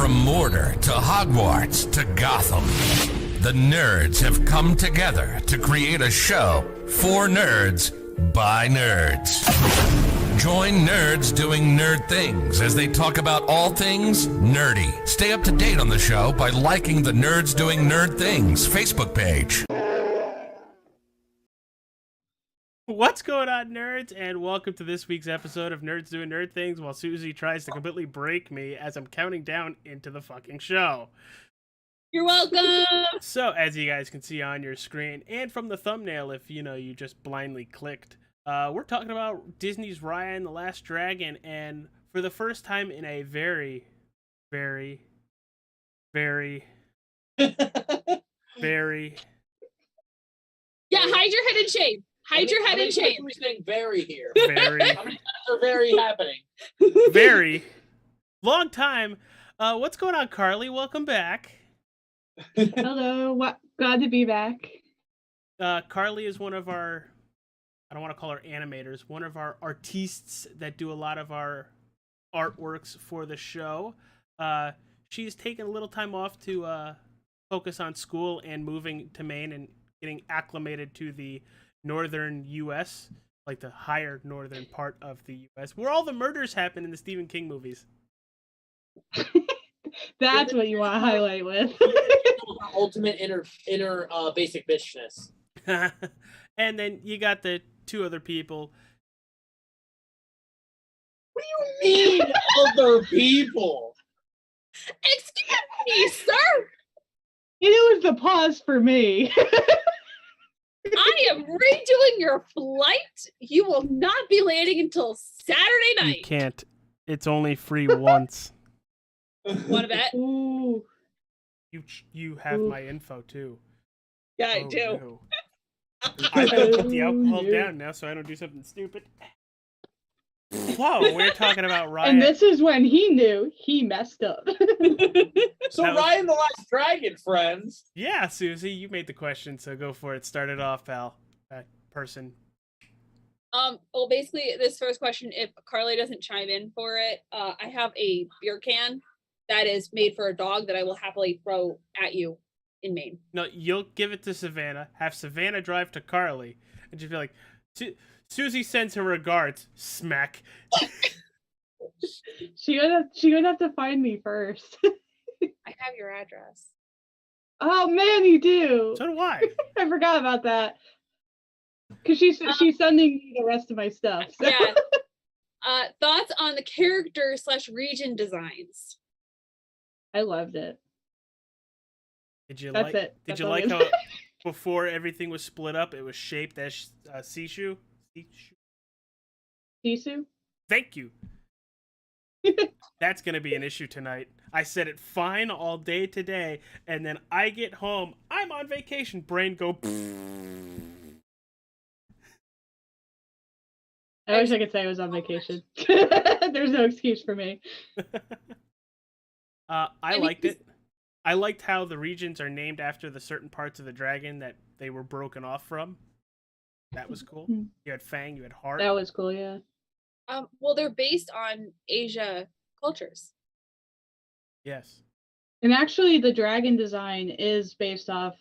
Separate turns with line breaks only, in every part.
From Mordor to Hogwarts to Gotham, the nerds have come together to create a show for nerds by nerds. Join nerds doing nerd things as they talk about all things nerdy. Stay up to date on the show by liking the Nerds Doing Nerd Things Facebook page.
What's going on, nerds, and welcome to this week's episode of Nerds Doing Nerd Things while Susie tries to completely break me as I'm counting down into the fucking show.
You're welcome!
So, as you guys can see on your screen, and from the thumbnail if, you just blindly clicked, we're talking about Disney's Raya and the Last Dragon, and for the first time in a very, very, very, very...
Yeah, hide your head in shame. Hide your head in shame.
We're saying very here.
Very.
How many times are very happening?
Very. Long time. What's going on, Carly? Welcome back.
Hello, glad to be back.
Carly is one of our, I don't want to call her animators, one of our artistes that do a lot of our artworks for the show. She's taken a little time off to focus on school and moving to Maine and getting acclimated to the northern U.S., like the higher northern part of the U.S., where all the murders happen in the Stephen King movies.
That's what you want to highlight with.
Ultimate inner basic bitchness.
And then you got the two other people.
What do you mean, other people?
Excuse me, sir!
It was the pause for me.
I am redoing your flight. You will not be landing until Saturday night.
You can't. It's only free once.
Want to bet?
Ooh.
You have my info too.
Yeah, I
Oh,
do.
No. I gotta put the alcohol down now so I don't do something stupid. Whoa, we're talking about Raya.
And this is when he knew he messed up.
So Raya and the Last Dragon, friends.
Yeah, Susie, you made the question, so go for it. Start it off, pal. That person.
Well, basically, this first question, if Carly doesn't chime in for it, I have a beer can that is made for a dog that I will happily throw at you in Maine.
No, you'll give it to Savannah, have Savannah drive to Carly, and just be like, Susie sends her regards, smack.
She would have to find me first.
I have your address.
Oh man, you do.
So do I.
I forgot about that. Because she's sending me the rest of my stuff. So.
Yeah. Thoughts on the character/region designs?
I loved it.
Did you
That's
like?
it.
Did
That's
you
all
like
it
how
is.
before everything was split up, it was shaped as Sishu?
Sisu?
Thank you. That's gonna be an issue tonight. I said it fine all day today, and then I get home. I'm on vacation. Brain go.
I wish I could say I was on vacation. There's no excuse for me.
I liked it. I liked how the regions are named after the certain parts of the dragon that they were broken off from. That was cool. You had Fang, you had Heart.
That was cool, yeah.
Well, they're based on Asia cultures.
Yes.
And actually, the dragon design is based off,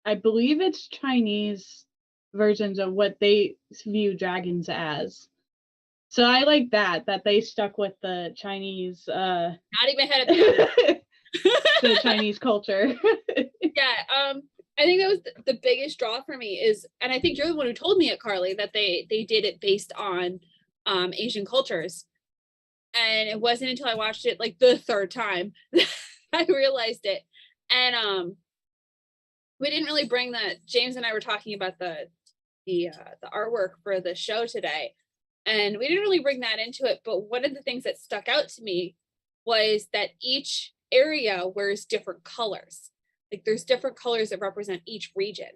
I believe it's Chinese versions of what they view dragons as. So I like that they stuck with the Chinese,
Not even ahead of time.
the Chinese culture.
Yeah, I think that was the biggest draw for me is, and I think you're the one who told me it, Carly, that they did it based on Asian cultures. And it wasn't until I watched it like the third time that I realized it. And we didn't really bring that. James and I were talking about the artwork for the show today, and we didn't really bring that into it. But one of the things that stuck out to me was that each area wears different colors. Like there's different colors that represent each region.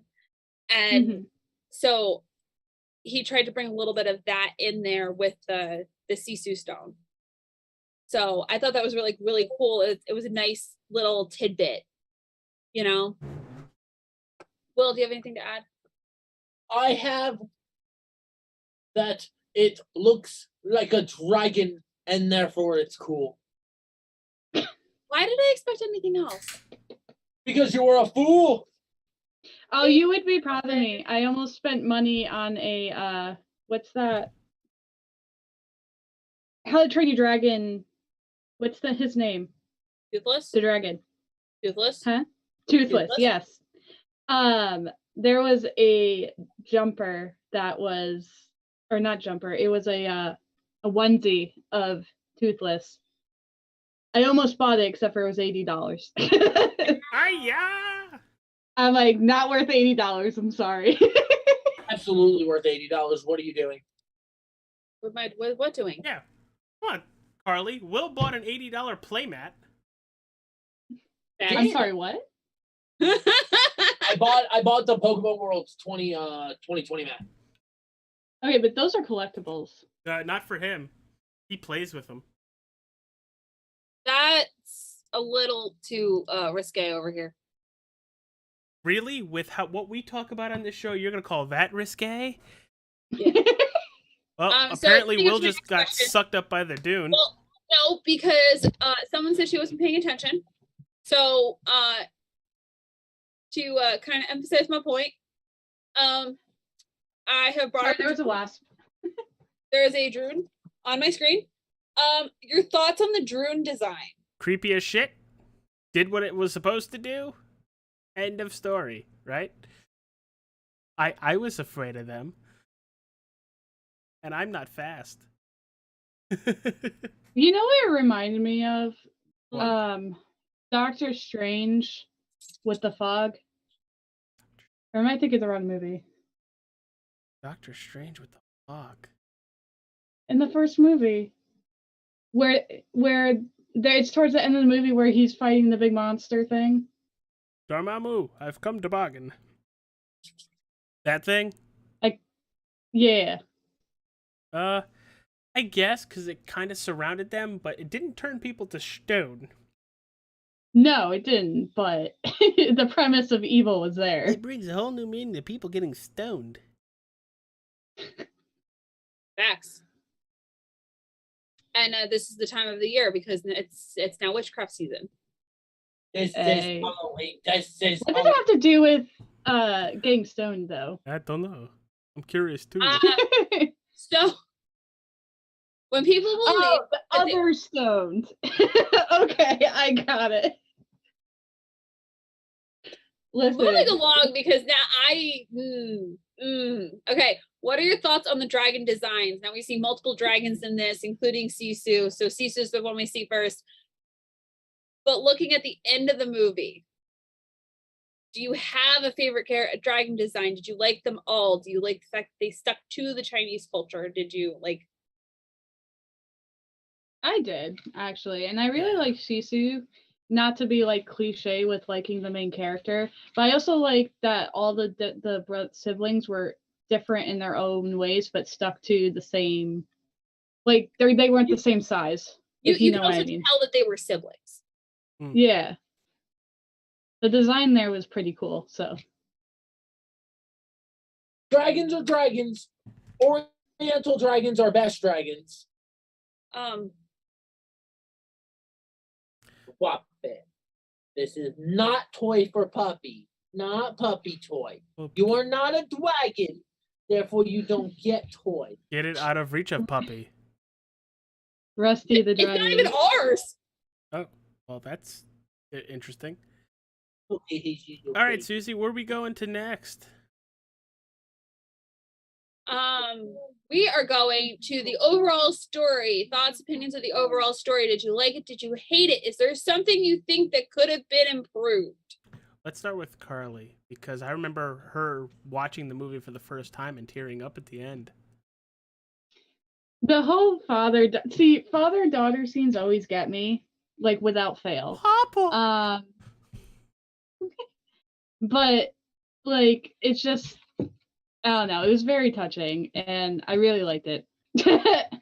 And so he tried to bring a little bit of that in there with the Sisu stone. So I thought that was really, really cool. It was a nice little tidbit, you know? Will, do you have anything to add?
I have that it looks like a dragon and therefore it's cool.
Why Why did I expect anything else?
Because you were a fool.
Oh, you would be proud of me. I almost spent money on a what's that? How to Train Your Dragon. What's his name?
Toothless?
The dragon.
Toothless?
Huh? Toothless,
Toothless?
yes. There was a jumper that was, or not jumper, it was a onesie of Toothless. I almost bought it, except for it was $80.
Hiya!
I'm like, not worth $80. I'm sorry.
Absolutely worth $80. What are you doing?
What doing?
Yeah. Come on, Carly. Will bought an $80 playmat.
I'm sorry, what?
I bought the Pokemon Worlds 2020 map.
Okay, but those are collectibles.
Not for him. He plays with them.
That's a little too risque over here.
Really? With what we talk about on this show, you're gonna call that risque?
Yeah.
Well,
So
apparently
I think
Will
it's my
just got
question.
sucked up by the dune.
Well, no, because someone said she wasn't paying attention. So to kind of emphasize my point, I have brought
Sorry,
up
there was a wasp.
there is a drone on my screen. Your thoughts on the drone design?
Creepy as shit. Did what it was supposed to do. End of story, right? I was afraid of them. And I'm not fast.
You know what it reminded me of?
What?
Doctor Strange with the fog. Or am I thinking the wrong movie?
Doctor Strange with the fog.
In the first movie, where it's towards the end of the movie where he's fighting the big monster thing.
Dormammu, I've come to bargain. That thing?
Yeah.
I guess because it kind of surrounded them, but it didn't turn people to stone.
No, it didn't, but the premise of evil was there.
It brings a whole new meaning to people getting stoned.
Facts. And this is the time of the year because it's now witchcraft season.
This
Hey.
is Halloween. This is
What does it have to do with getting stoned though?
I don't know. I'm curious too.
So when people believe
Oh, the
that they-
other stoned. Okay, I got it. Listen,
moving along because now okay, what are your thoughts on the dragon designs? Now we see multiple dragons in this, including Sisu. So Sisu's the one we see first. But looking at the end of the movie, do you have a favorite dragon design? Did you like them all? Do you like the fact that they stuck to the Chinese culture? Did you like?
I did actually, and I really like Sisu. Not to be like cliche with liking the main character, but I also like that all the siblings were different in their own ways, but stuck to the same. Like they weren't the same size. If you know
can
what
also
I mean.
tell that they were siblings.
Yeah. The design there was pretty cool. So
dragons are dragons. Oriental dragons are best dragons. Swap it. This is not toy for puppy. Not puppy toy. You are not a dragon. Therefore, you don't get toy.
Get it out of reach of puppy.
Rusty the dragon.
It's not even ours.
Oh, well, that's interesting.
Okay.
All right, Susie, where are we going to next?
We are going to the overall story. Thoughts, opinions of the overall story. Did you like it? Did you hate it? Is there something you think that could have been improved?
Let's start with Carly, because I remember her watching the movie for the first time and tearing up at the end.
The whole father-daughter scenes always get me, like without fail.
Papa.
But like it's just I don't know. It was very touching, and I really liked it.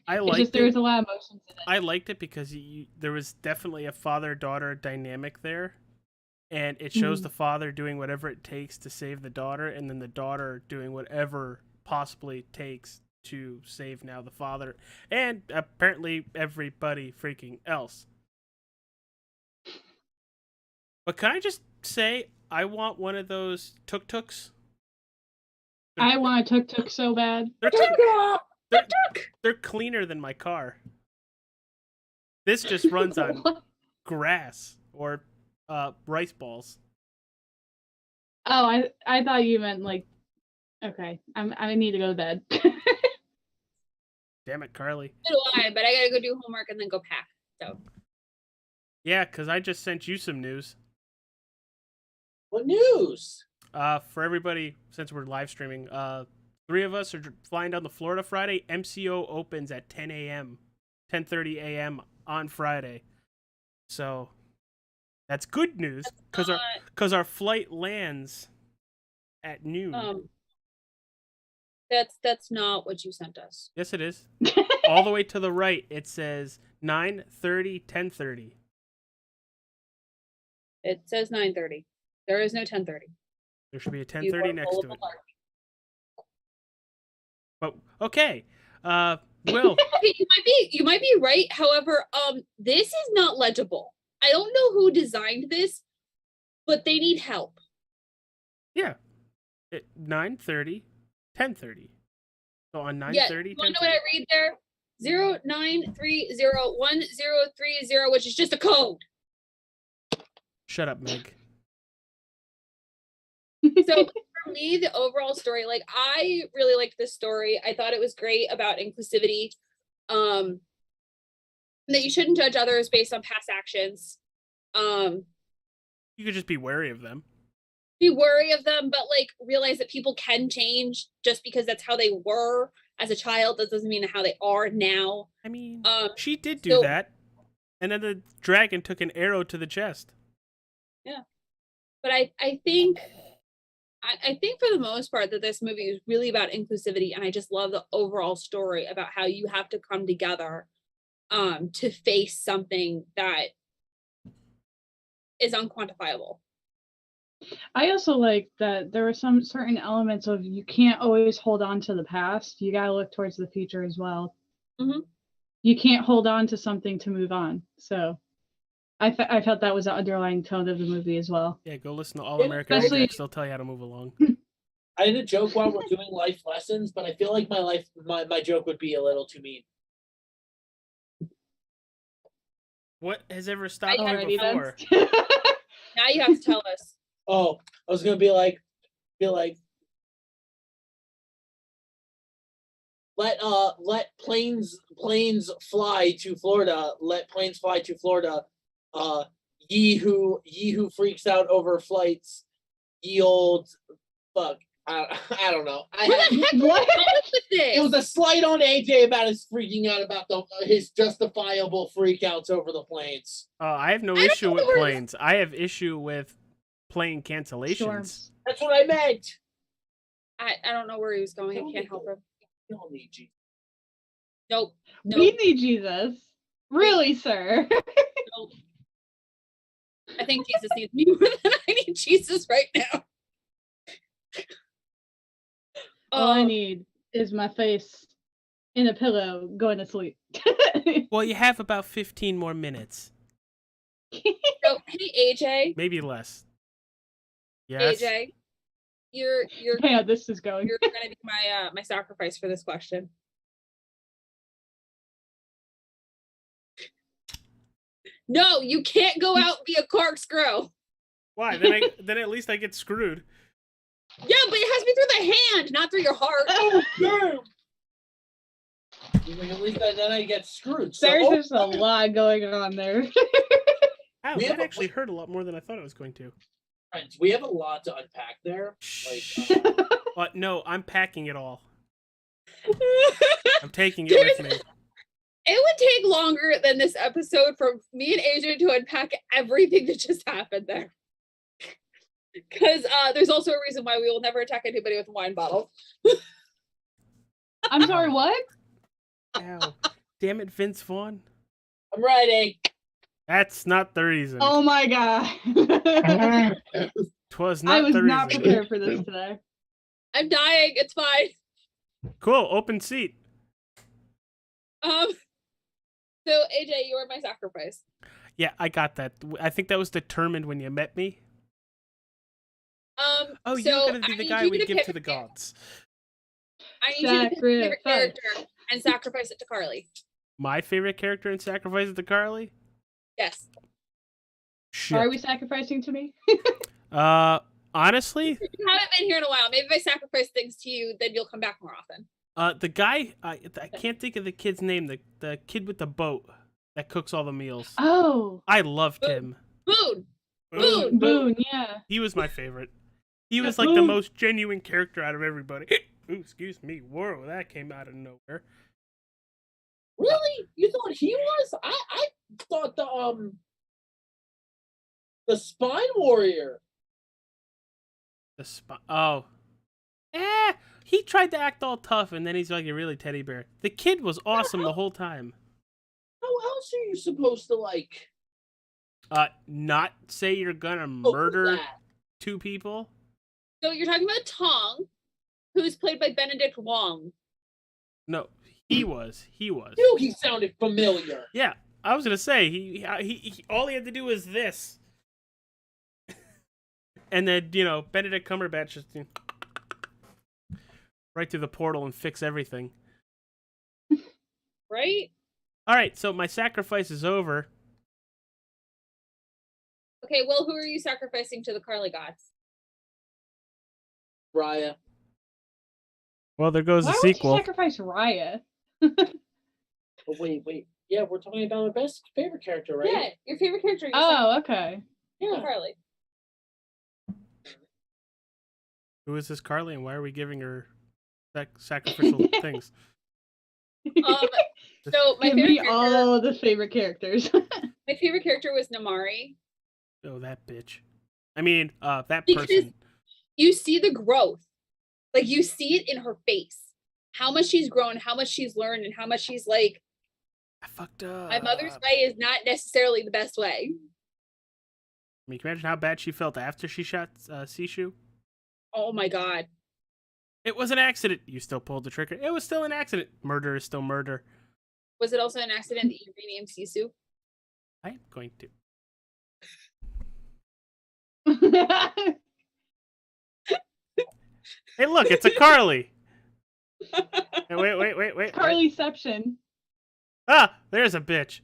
I liked it.
There was a lot of emotions in it.
I liked it because there was definitely a father-daughter dynamic there, and it shows the father doing whatever it takes to save the daughter, and then the daughter doing whatever possibly takes to save now the father, and apparently everybody freaking else. But can I just say, I want one of those tuk-tuks.
I want a tuk-tuk so bad.
They're cleaner than my car. This just runs on
What?
grass or rice balls.
Oh, I thought you meant like. Okay, I need to go to bed.
Damn it, Carly.
So do I, but I gotta go do homework and then go pack. So
Yeah, because I just sent you some news.
What news?
For everybody, since we're live streaming, 3 of us are flying down to Florida Friday. MCO opens at 10 a.m., 10:30 a.m. on Friday. So that's good news because our flight lands at noon.
that's not what you sent us.
Yes, it is. All the way to the right, it says 9:30, 10:30.
It says 9:30. There is no 10:30.
There should be a
You
10:30
are
next
full
to
of
it.
malarkey.
But okay, Will.
Okay, you might be right. However, this is not legible. I don't know who designed this, but they need help.
Yeah, 9:30, 10:30. So on 9:30,
Yeah, you want to know what I read there? 09301030, which is just a code.
Shut up, Meg.
So for me, the overall story, like I really liked this story. I thought it was great about inclusivity. That you shouldn't judge others based on past actions.
You could just be wary of them.
Be wary of them, but like realize that people can change just because that's how they were as a child. That doesn't mean how they are now.
I mean, she did do
so-
that, and then the dragon took an arrow to the chest.
Yeah, but I think for the most part that this movie is really about inclusivity, and I just love the overall story about how you have to come together to face something that is unquantifiable.
I also like that there were some certain elements of you can't always hold on to the past. You gotta look towards the future as well.
Mhm.
You can't hold on to something to move on. So I felt that was the underlying tone of the movie as well.
Yeah, go listen to All American
Especially-
Rejects. They'll tell you how to move along.
I had a joke while we're doing life lessons, but I feel like my joke would be a little too mean.
What has ever stopped you
Alrighty then.
before?
Now you have to tell us.
Oh, I was gonna be like, let planes fly to Florida. Let planes fly to Florida. Ye who freaks out over flights. Ye old fuck. I don't know.
Where the heck
What?
are you going with this?
It was a slight on AJ about his freaking out about his justifiable freakouts over the planes.
I have no
I don't
issue
know
with
where-
planes. I have issue with plane cancellations.
Storms.
That's what I meant.
I don't know where he was going. I can't help him.
You don't need Jesus.
Nope.
We need Jesus. Really, sir?
Nope. I think Jesus needs me more than I need Jesus right now.
All I need is my face in a pillow going to sleep.
Well, you have about 15 more minutes.
So, hey AJ,
Maybe less. Yes.
AJ, you're
Yeah, this is going.
you're gonna be my sacrifice for this question. No, you can't go out via corkscrew.
Why? Then at least I get screwed.
Yeah, but it has to be through the hand, not through your heart.
Oh, damn! At least then I get screwed. So,
There's just a lot going on there.
Ow,
We have
that
a-
actually hurt a lot more than I thought it was going to.
friends, we have a lot to unpack there. Like,
But no, I'm packing it all. I'm taking it with me.
It would take longer than this episode for me and Adrian to unpack everything that just happened there. Because there's also a reason why we will never attack anybody with a wine bottle.
I'm sorry, what?
Ow. Damn it, Vince Vaughn.
I'm ready.
That's not the reason.
Oh my god.
Twas not
I was
the
not
reason.
prepared for this today.
I'm dying. It's fine.
Cool, open seat.
So AJ, you are my sacrifice.
Yeah, I got that. I think that was determined when you met me. Oh,
So
you're gonna be
I
the
need
guy
you
we
to
give
pick
to the gods.
I need you to pick your favorite
Sacrifice.
character and sacrifice it to Carly.
My favorite character in Sacrifice to Carly?
Yes.
Shit.
Are we sacrificing to me?
Honestly,
You haven't been here in a while. Maybe if I sacrifice things to you, then you'll come back more often.
the guy I can't think of the kid's name. The kid with the boat that cooks all the meals.
Oh,
I loved
Boone.
him.
Boone. Boone.
Boone, yeah.
He was my favorite. He was
Yeah,
like the
Boone.
most genuine character out of everybody. Ooh, excuse me. Whoa, that came out of nowhere.
Really? You thought he was? I thought the Spine Warrior.
The spot. Oh. He tried to act all tough, and then he's like a really teddy bear. The kid was awesome the whole time.
How else are you supposed to like
Not say you're gonna
go for
murder
that?
2 people.
So you're talking about Tong, who's played by Benedict Wong.
No, he was.
Knew he sounded familiar.
Yeah, I was gonna say he all he had to do was this, and then Benedict Cumberbatch just right through the portal and fix everything.
Right?
All right, so my sacrifice is over.
Okay, well, who are you sacrificing to the Carly gods?
Raya.
Well, there goes
Why
the
would you
sequel.
sacrifice Raya?
But wait. Yeah, we're talking about our best favorite character, right?
Yeah, your favorite character.
Oh, okay.
Yeah, Carly.
Who is this Carly, and why are we giving her sacrificial things?
So my
Give
favorite
me
character,
all the favorite characters.
my favorite character was Namari.
Oh, that bitch. I mean, that
Because
person.
you see the growth, like you see it in her face, how much she's grown, how much she's learned, and how much she's like,
I fucked up.
my mother's way is not necessarily the best way.
I mean, can you imagine how bad she felt after she shot Sishu?
Oh my god.
It was an accident. You still pulled the trigger. It was still an accident. Murder is still murder.
Was it also an accident that you renamed Sisu?
I am going to. Hey, look, it's a Carly. Hey, wait.
Carlyception.
Ah, there's a bitch.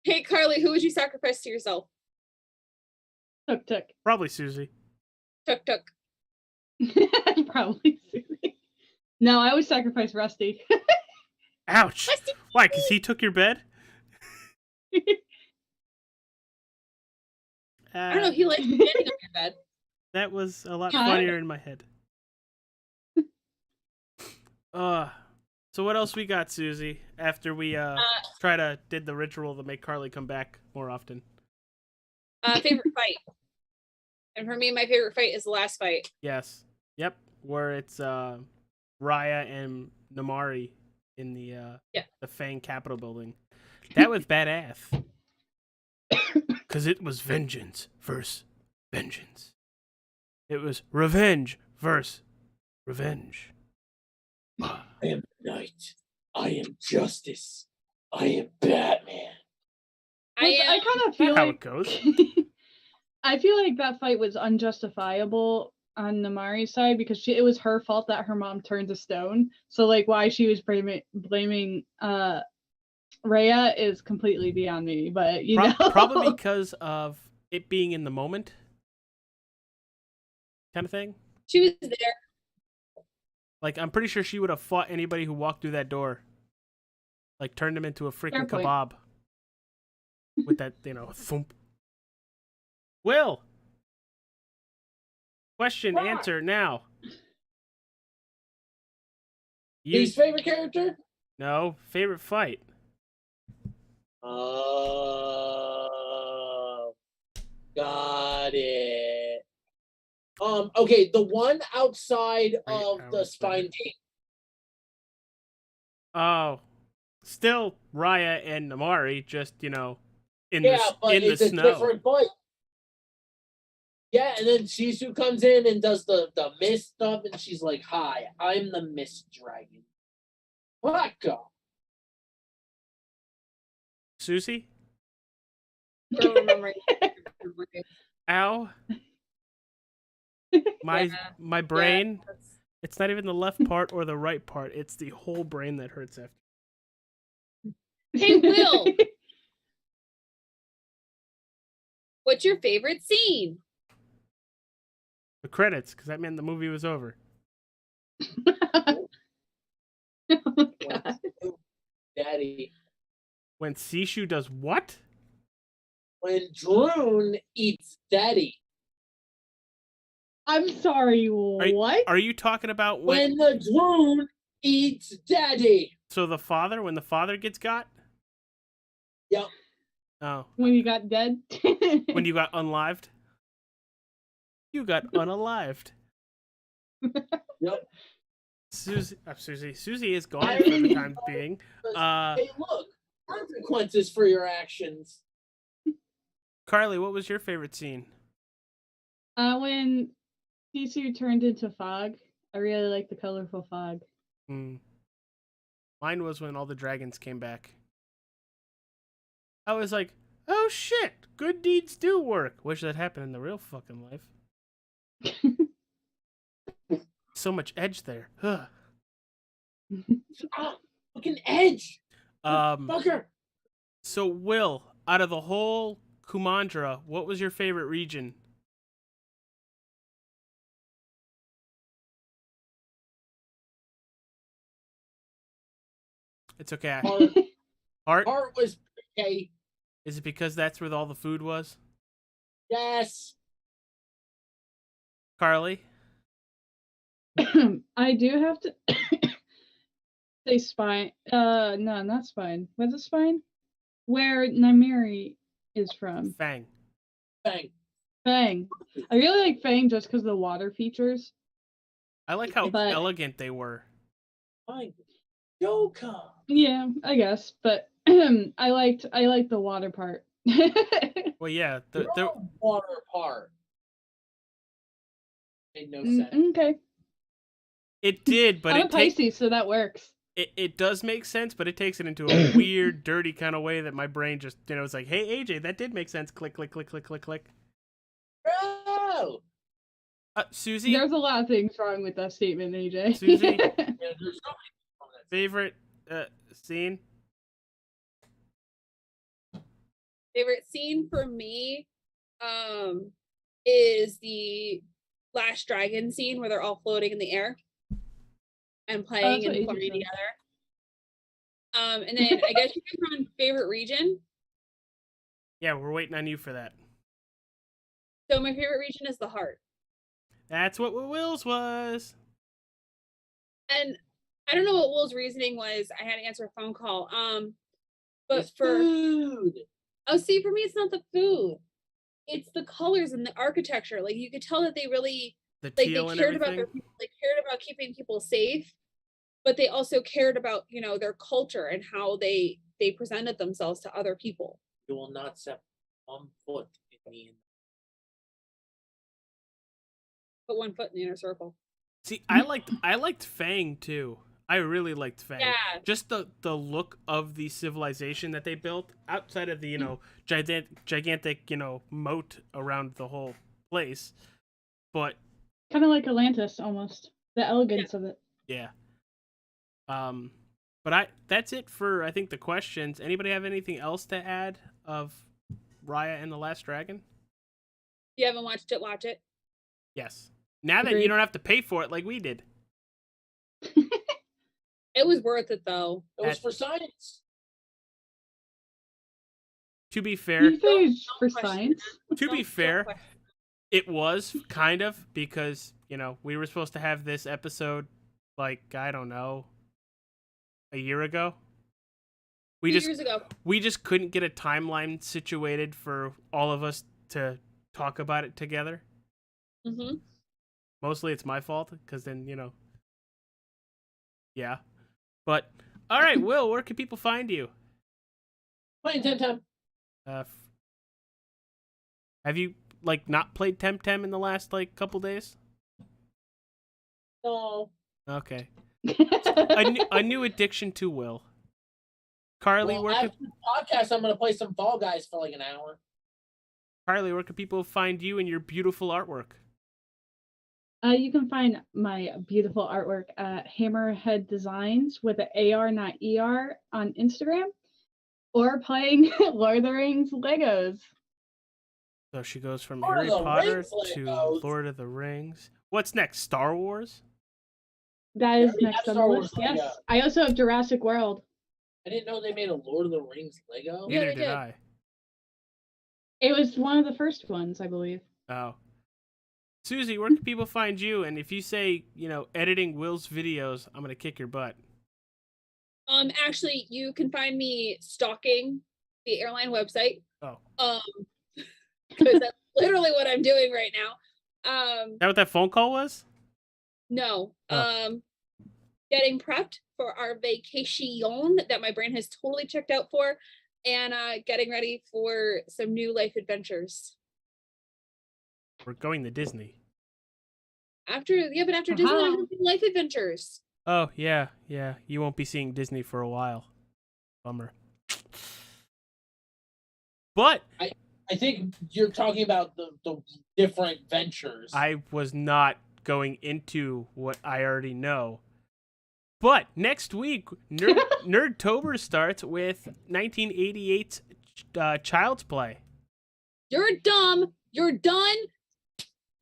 Hey Carly, who would you sacrifice to yourself?
Tuk.
Probably Susie.
Tuk.
Probably Susie. No, I would sacrifice Rusty.
Ouch.
Rusty.
Why? Because he took your bed?
I don't know, he likes standing on your bed.
That was a lot
Yeah.
funnier in my head. So what else we got, Susie? After we did the ritual to make Carly come back more often.
Favorite fight. And for me, my favorite fight is the last fight.
Yes. Yep. Where it's Raya and Namari in the Fang Capitol building. That was badass. Cause it was vengeance versus vengeance. It was revenge versus revenge.
I am night. I am justice. I am Batman.
I kind of feel
How
like
it goes.
I feel like that fight was unjustifiable on Namari's side because it was her fault that her mom turned to stone. So like why she was blaming Raya is completely beyond me. But you know,
Probably because of it being in the moment, kind of thing.
She was there.
Like I'm pretty sure she would have fought anybody who walked through that door. Like turned him into a freaking
Fair point.
kebab. With that, thump. Will. Question,
What?
answer now.
His favorite character?
No, favorite fight.
Oh, got it. Okay, the one outside of the
hours
spine
later.
gate.
Oh, still Raya and Namari, just in
Yeah,
the
but
in
it's
the
a
snow.
different fight. Yeah, and then Sisu comes in and does the mist stuff, and she's like, "Hi, I'm the Mist Dragon." Wacko.
Susie?
Still remembering.
Ow. My
Yeah.
my brain.
That's-
It's not even the left part or the right part. It's the whole brain that hurts after.
Hey, Will. What's your favorite scene?
The credits, because that meant the movie was over.
Oh, God.
Daddy.
When Sishu does what?
When Droon eats Daddy.
I'm sorry, what?
Are you talking about
When the Droon eats Daddy.
So the father, when the father gets got?
Yep.
Oh.
When you got dead?
When you got unlived? You got unalived.
Yep.
Susie is gone for the time being.
Hey, look. Consequences for your actions.
Carly, what was your favorite scene?
When Sisu turned into fog, I really like the colorful fog.
Hmm. Mine was when all the dragons came back. I was like, oh shit, good deeds do work. Wish that happened in the real fucking life. So much edge there. Ugh.
Ah, fucking edge.
Um,
Fucker.
so Will, out of the whole Kumandra, what was your favorite region? It's okay.
Heart,
Heart?
heart was okay.
Is it because that's where all the food was?
Yes.
Carly?
I do have to say spine. No, not spine. What's it spine? Where Naimiri is from.
Fang.
Bang.
Fang. I really like Fang just because of the water features.
I like how
But-
elegant they were.
Fine. Joker.
Yeah, I guess. But I liked the water part.
Well, yeah.
The water part. Made no sense.
Okay.
It did, but
I'm a
it takes
Pisces, so that works.
it does make sense, but it takes it into a weird, dirty kind of way that my brain just, it's like, hey, AJ, that did make sense. Click, click, click, click, click, click.
Bro!
Susie,
There's a lot of things wrong with that statement, AJ.
Susie?
Yeah, there's so many people that-
favorite scene?
Favorite scene for me is the last dragon scene where they're all floating in the air and playing
that's what
and
AJ
flying
said.
together. And then I guess you guys on favorite region.
Yeah, we're waiting on you for that.
So my favorite region is the heart.
That's what Will's was.
And I don't know what Will's reasoning was. I had to answer a phone call. But
It's
for
food.
oh, see, for me, it's not the food. It's the colors and the architecture. Like you could tell that they really
The
like
teal
they
and
cared about
everything.
their people. They cared about keeping people safe, but they also cared about their culture and how they presented themselves to other people.
You will not set 1 foot in me.
Put 1 foot in the inner circle.
See, I liked Fang too. I really liked Fang.
Yeah.
Just the look of the civilization that they built outside of the gigantic moat around the whole place, but
Kind of like Atlantis, almost. The elegance of it.
yeah. But that's it for I think the questions. Anybody have anything else to add of Raya and the Last Dragon?
If you haven't watched it, watch it.
Yes. Now that you
Agreed.
don't have to pay for it like we did.
It was worth it though.
It was for science.
To be
Did
fair,
you say it's for
question.
science?
to be
Don't
fair,
question.
it was kind of because, we were supposed to have this episode like, I don't know, a year ago. We
2
just
years ago.
we just couldn't get a timeline situated for all of us to talk about it together.
Mm-hmm.
Mostly it's my fault because then, yeah. But all right, Will, where can people find you?
Playing Temtem.
Have you not played Temtem in the last couple days?
No.
Okay. A new addiction to Will. Carly,
Well,
where
after
can,
the podcast, I'm gonna play some Fall Guys for like an hour.
Carly, where can people find you and your beautiful artwork?
You can find my beautiful artwork at Hammerhead Designs with an AR, not ER, on Instagram, or playing Lord of the Rings Legos.
So she goes from
Lord of
Harry
the
Potter
Rings
to
Legos.
Lord of the Rings. What's next? Star Wars?
That
I
is
already
next
have
on the
Star Wars
list.
Lego.
Yes. I also have Jurassic World.
I didn't know they made a Lord of the Rings Lego.
Yeah,
Neither
they
did
did.
I.
It was one of the first ones, I believe.
Oh. Susie, where can people find you? And if you say, editing Will's videos, I'm gonna kick your butt.
Actually, you can find me stalking the airline website.
Oh.
Because that's literally what I'm doing right now.
Is that what that phone call was?
No.
Oh.
Getting prepped for our vacation that my brain has totally checked out for, and getting ready for some new life adventures.
We're going to Disney.
But after Disneyland, I'm doing life adventures.
Oh, yeah. You won't be seeing Disney for a while. Bummer. But
I think you're talking about the different ventures.
I was not going into what I already know. But next week, Nerdtober starts with 1988's Child's Play.
You're dumb. You're done.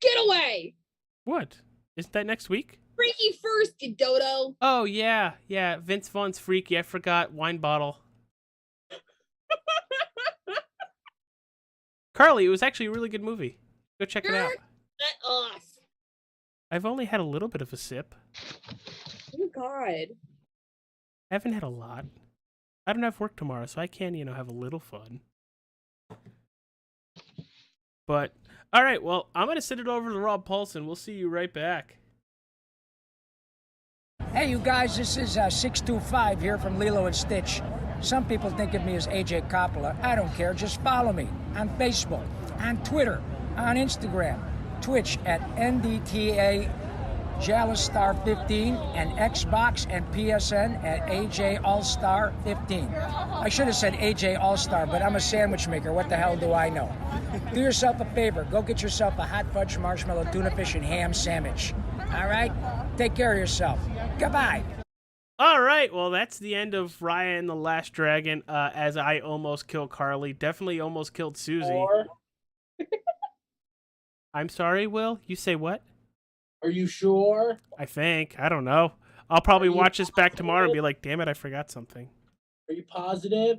Get away.
What? Isn't that next week?
Freaky first, you dodo.
Oh, yeah. Vince Vaughn's Freaky. I forgot. Wine bottle. Carly, it was actually a really good movie. Go check it out.
Get off.
I've only had a little bit of a sip.
Oh, God.
I haven't had a lot. I don't have work tomorrow, so I can, have a little fun. But, all right, well, I'm going to send it over to Rob Paulson. We'll see you right back.
Hey, you guys, this is 625 here from Lilo and Stitch. Some people think of me as AJ Coppola. I don't care. Just follow me on Facebook, on Twitter, on Instagram, Twitch at NDTA JalasStar15, and Xbox and PSN at AJ All-Star 15. I should have said AJ All-Star, but I'm a sandwich maker. What the hell do I know? Do yourself a favor. Go get yourself a hot fudge marshmallow tuna fish and ham sandwich. All right? Take care of yourself. Goodbye.
All right, well, that's the end of Raya and the Last Dragon, as I almost killed Carly. Definitely almost killed Susie.
Or,
I'm sorry, Will? You say what?
are you sure?
I think. I don't know. I'll probably
Are you
watch this back tomorrow and
positive?
be like, damn it, I forgot something.
Are you positive?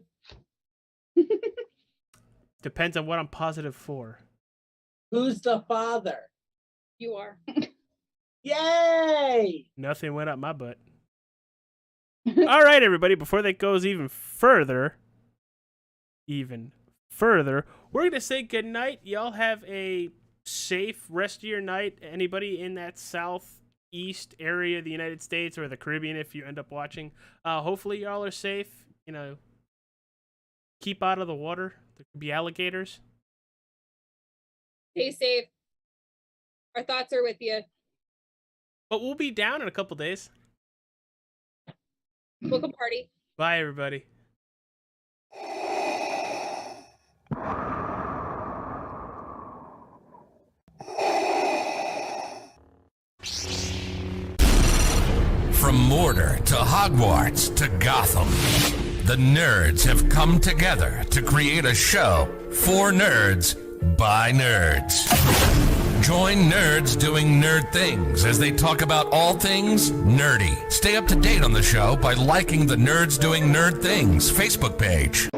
Depends on what I'm positive for.
Who's the father?
You are.
Yay!
Nothing went up my butt. All right, everybody, before that goes even further, we're going to say goodnight. Y'all have a safe rest of your night. Anybody in that southeast area of the United States or the Caribbean, if you end up watching, hopefully y'all are safe. Keep out of the water. There could be alligators.
Stay safe. Our thoughts are with you.
But we'll be down in a couple days.
Welcome party.
Bye, everybody.
From Mordor to Hogwarts to Gotham, the nerds have come together to create a show for nerds by nerds. Join nerds doing nerd things as they talk about all things nerdy. Stay up to date on the show by liking the Nerds Doing Nerd Things Facebook page.